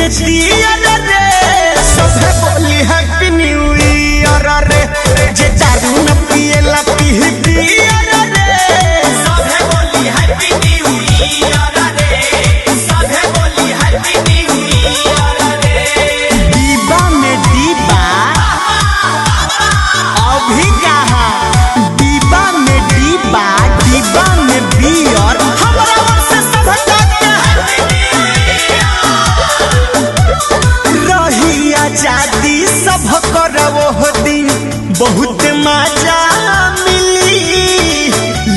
पीछे दिया रे सब बोली हैप्पी न्यू ईयर रे जे दारू न पिएला पी पिया रे सब बोली हैप्पी न्यू ईयर रे सब बोली हैप्पी न्यू ईयर रे। दीबा में दीबा अभी कहा दीबा में दीबा दीबा में बियर हमरा ओर से सब रही आजादी सब करवो दिन बहुत मजा मिली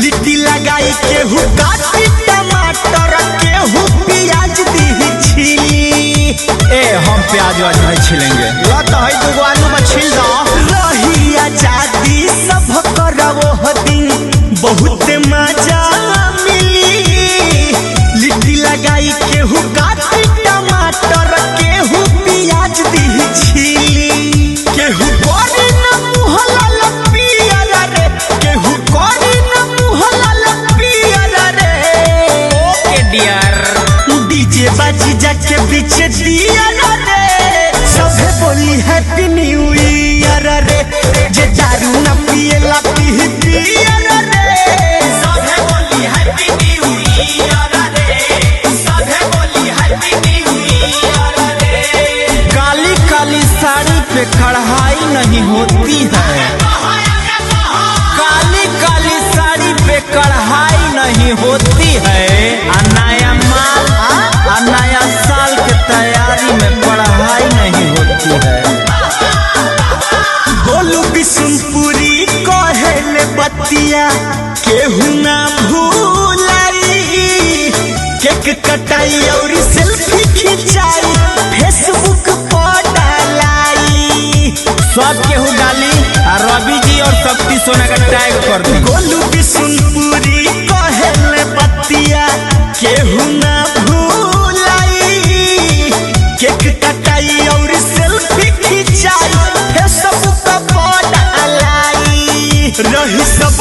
लिट्टी लगाई केहू काटी टमाटर केहू प्याज दी छिली। ए हम प्याज वाज नहीं छिलेंगे तो है दुगो आलू में छिल दो। रही आजादी सब करवो दिन बहुत मजा मिली लिट्टी लगाई केहू काटी टमाटर केहू प्याज दी छिली केहू कोरी न मुहला लपिया रे केहू कोरी न मुहला लपिया रे। ओके डियर डीजे बाजी जाके पीछे दिया रे सब बोली हैप्पी न्यू ईयर रे जे दारू न पिएला पी पिया रे सब बोली हैप्पी न्यू ईयर रे सब बोली हैप्पी न्यू ईयर रे। काली काली साड़ी पे कढ़ाई नहीं होती है काली काली साड़ी पे कढ़ाई नहीं होती है नया माल नया साल के तैयारी में पढ़ाई नहीं होती है। बोलू बिशुनपुरी कहेले बतिया केहू ना भूलाई केक कटाई और सेल्फी खिंचाई फेसबुक पर डालाई सब केहू डाली रवि जी और शक्ति सोना का टैग कर दी। गोलू बिशुनपुरी कहेले बतिया केहू ना भूलाई केक कटाई और सेल्फी खिंचाई फेसबुक पर डालाई रही सब